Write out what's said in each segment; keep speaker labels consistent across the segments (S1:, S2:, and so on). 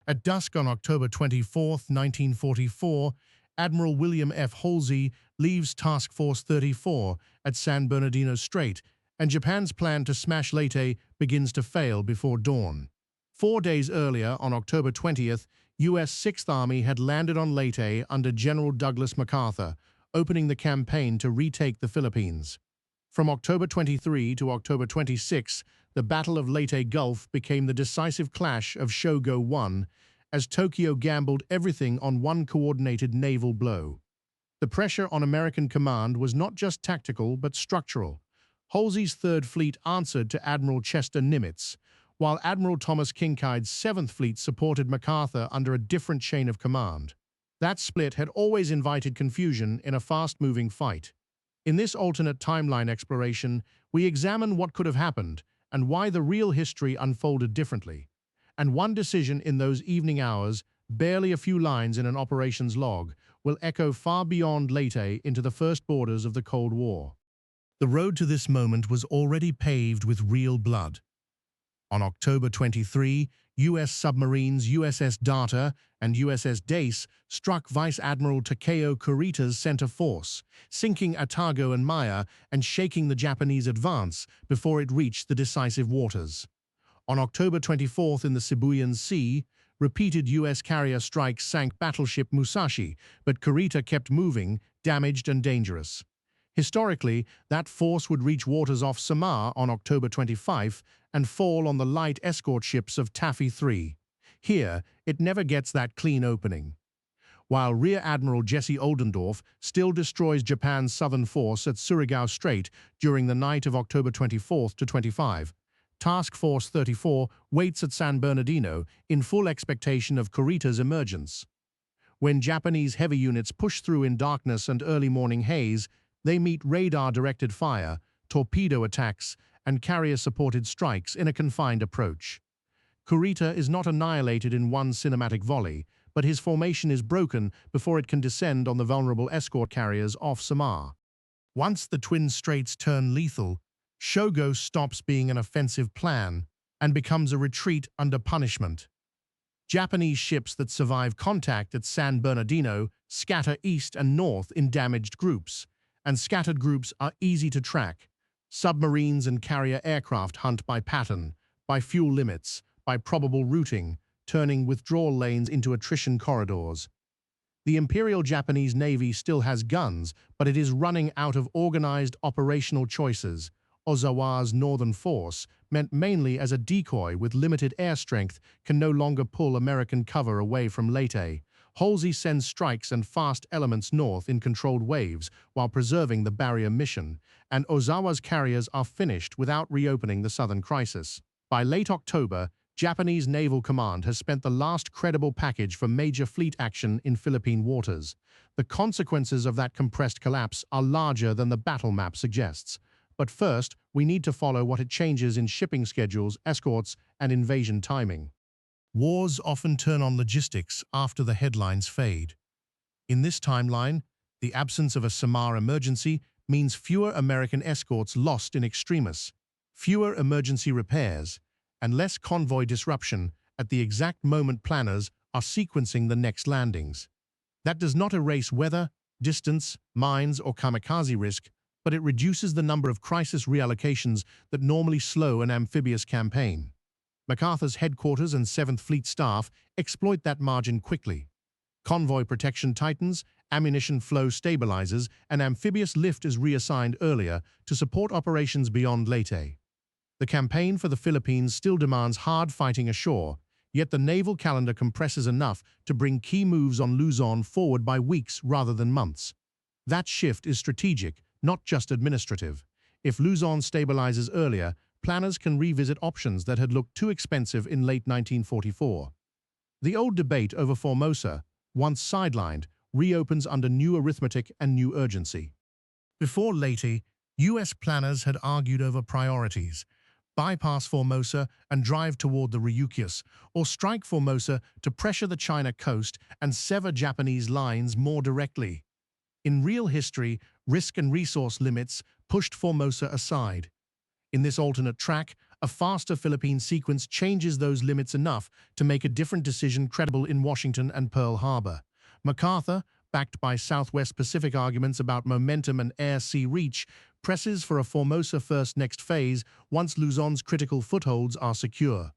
S1: At dusk on October 24, 1944, Admiral William F. Halsey leaves Task Force 34 at San Bernardino Strait, and Japan's plan to smash Leyte begins to fail before dawn. 4 days earlier, on October 20th, U.S. Sixth Army had landed on Leyte under General Douglas MacArthur, opening the campaign to retake the Philippines. From October 23 to October 26, the Battle of Leyte Gulf became the decisive clash of Shogo I, as Tokyo gambled everything on one coordinated naval blow. The pressure on American command was not just tactical but structural. Halsey's Third Fleet answered to Admiral Chester Nimitz, while Admiral Thomas Kinkaid's Seventh Fleet supported MacArthur under a different chain of command. That split had always invited confusion in a fast-moving fight. In this alternate timeline exploration, we examine what could have happened and why the real history unfolded differently. And one decision in those evening hours, barely a few lines in an operations log, will echo far beyond Leyte into the first borders of the Cold War. The road to this moment was already paved with real blood. On October 23, U.S. submarines USS Data and USS Dace struck Vice Admiral Takeo Kurita's center force, sinking Atago and Maya and shaking the Japanese advance before it reached the decisive waters. On October 24 in the Sibuyan Sea, repeated U.S. carrier strikes sank battleship Musashi, but Kurita kept moving, damaged and dangerous. Historically, that force would reach waters off Samar on October 25 and fall on the light escort ships of Taffy 3. Here, it never gets that clean opening. While Rear Admiral Jesse Oldendorf still destroys Japan's southern force at Surigao Strait during the night of October 24 to 25, Task Force 34 waits at San Bernardino in full expectation of Kurita's emergence. When Japanese heavy units push through in darkness and early morning haze, they meet radar-directed fire, torpedo attacks, and carrier-supported strikes in a confined approach. Kurita is not annihilated in one cinematic volley, but his formation is broken before it can descend on the vulnerable escort carriers off Samar. Once the Twin Straits turn lethal, Shogo stops being an offensive plan and becomes a retreat under punishment. Japanese ships that survive contact at San Bernardino scatter east and north in damaged groups, and scattered groups are easy to track. Submarines and carrier aircraft hunt by pattern, by fuel limits, by probable routing, turning withdrawal lanes into attrition corridors. The Imperial Japanese Navy still has guns, but it is running out of organized operational choices. Ozawa's northern force, meant mainly as a decoy with limited air strength, can no longer pull American cover away from Leyte. Halsey sends strikes and fast elements north in controlled waves while preserving the barrier mission, and Ozawa's carriers are finished without reopening the southern crisis. By late October, Japanese Naval Command has spent the last credible package for major fleet action in Philippine waters. The consequences of that compressed collapse are larger than the battle map suggests. But first, we need to follow what it changes in shipping schedules, escorts, and invasion timing. Wars often turn on logistics after the headlines fade. In this timeline, the absence of a Samar emergency means fewer American escorts lost in extremis, fewer emergency repairs, and less convoy disruption at the exact moment planners are sequencing the next landings. That does not erase weather, distance, mines, or kamikaze risk, but it reduces the number of crisis reallocations that normally slow an amphibious campaign. MacArthur's headquarters and 7th Fleet staff exploit that margin quickly. Convoy protection tightens, ammunition flow stabilizes, and amphibious lift is reassigned earlier to support operations beyond Leyte. The campaign for the Philippines still demands hard fighting ashore, yet the naval calendar compresses enough to bring key moves on Luzon forward by weeks rather than months. That shift is strategic, not just administrative. If Luzon stabilizes earlier, planners can revisit options that had looked too expensive in late 1944. The old debate over Formosa, once sidelined, reopens under new arithmetic and new urgency. Before Leyte, U.S. planners had argued over priorities: bypass Formosa and drive toward the Ryukyus, or strike Formosa to pressure the China coast and sever Japanese lines more directly. In real history, risk and resource limits pushed Formosa aside. In this alternate track, A faster Philippine sequence changes those limits enough to make a different decision credible in Washington and Pearl Harbor. MacArthur, backed by Southwest Pacific arguments about momentum and air-sea reach, presses for a Formosa-first next phase once Luzon's critical footholds are secure.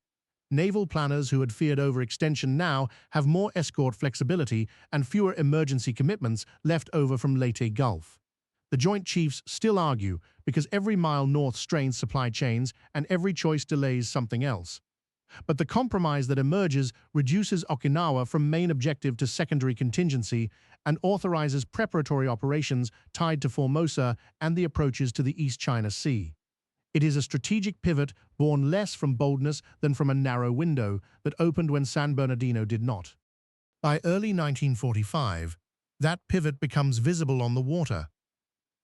S1: Naval planners who had feared overextension now have more escort flexibility and fewer emergency commitments left over from Leyte Gulf. The Joint Chiefs still argue because every mile north strains supply chains and every choice delays something else. But the compromise that emerges reduces Okinawa from main objective to secondary contingency and authorizes preparatory operations tied to Formosa and the approaches to the East China Sea. It is a strategic pivot born less from boldness than from a narrow window that opened when San Bernardino did not. By early 1945, that pivot becomes visible on the water.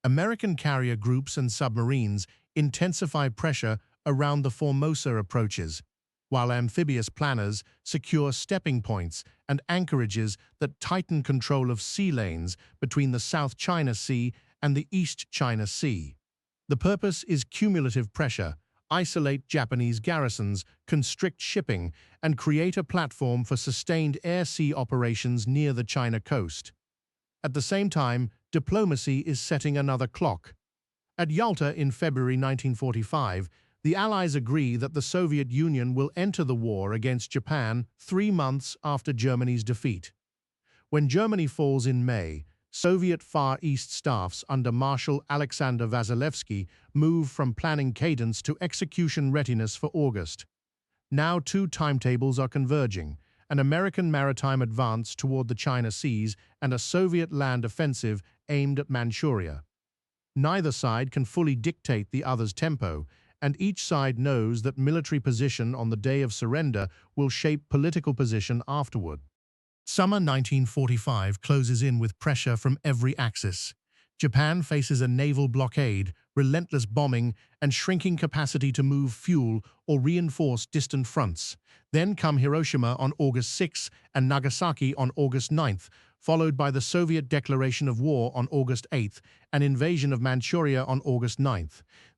S1: American carrier groups and submarines intensify pressure around the Formosa approaches, while amphibious planners secure stepping points and anchorages that tighten control of sea lanes between the South China Sea and the East China Sea. The purpose is cumulative pressure, isolate Japanese garrisons, constrict shipping, and create a platform for sustained air-sea operations near the China coast. At the same time, diplomacy is setting another clock. At Yalta in February 1945, the Allies agree that the Soviet Union will enter the war against Japan 3 months after Germany's defeat. When Germany falls in May, Soviet Far East staffs under Marshal Alexander Vasilevsky move from planning cadence to execution readiness for August. Now 2 timetables are converging: an American maritime advance toward the China Seas and a Soviet land offensive aimed at Manchuria. Neither side can fully dictate the other's tempo, and each side knows that military position on the day of surrender will shape political position afterward. Summer 1945 closes in with pressure from every axis. Japan faces a naval blockade, relentless bombing, and shrinking capacity to move fuel or reinforce distant fronts. Then come Hiroshima on August 6 and Nagasaki on August 9, followed by the Soviet declaration of war on August 8 and invasion of Manchuria on August 9.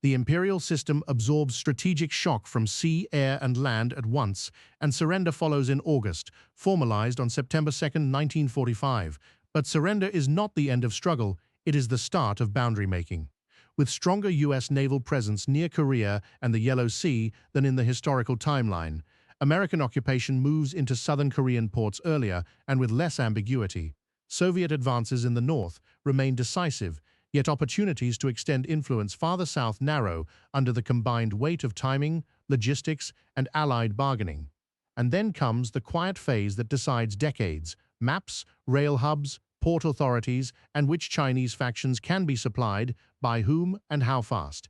S1: The imperial system absorbs strategic shock from sea, air, and land at once, and surrender follows in August, formalized on September 2, 1945. But surrender is not the end of struggle, it is the start of boundary making. With stronger U.S. naval presence near Korea and the Yellow Sea than in the historical timeline, American occupation moves into southern Korean ports earlier and with less ambiguity. Soviet advances in the north remain decisive, yet opportunities to extend influence farther south narrow under the combined weight of timing, logistics, and Allied bargaining. And then comes the quiet phase that decides decades: maps, rail hubs, port authorities, and which Chinese factions can be supplied, by whom, and how fast.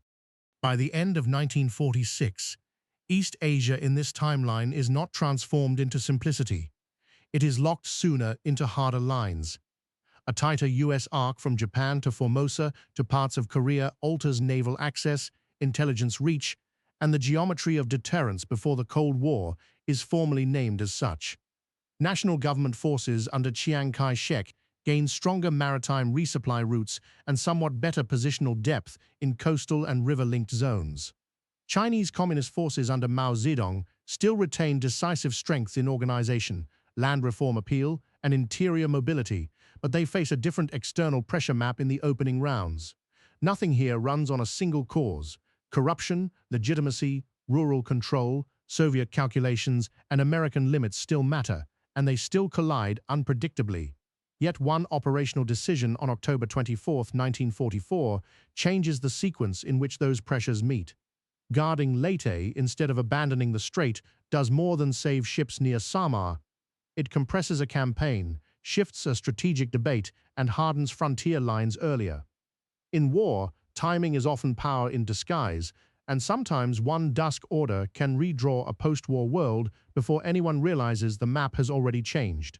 S1: By the end of 1946, East Asia in this timeline is not transformed into simplicity. It is locked sooner into harder lines. A tighter U.S. arc from Japan to Formosa to parts of Korea alters naval access, intelligence reach, and the geometry of deterrence before the Cold War is formally named as such. National government forces under Chiang Kai-shek gain stronger maritime resupply routes and somewhat better positional depth in coastal and river-linked zones. Chinese Communist forces under Mao Zedong still retain decisive strength in organization, land reform appeal, and interior mobility, but they face a different external pressure map in the opening rounds. Nothing here runs on a single cause. Corruption, legitimacy, rural control, Soviet calculations, and American limits still matter, and they still collide unpredictably. Yet one operational decision on October 24, 1944, changes the sequence in which those pressures meet. Guarding Leyte instead of abandoning the strait does more than save ships near Samar. It compresses a campaign, shifts a strategic debate, and hardens frontier lines earlier. In war, timing is often power in disguise, and sometimes one dusk order can redraw a post-war world before anyone realizes the map has already changed.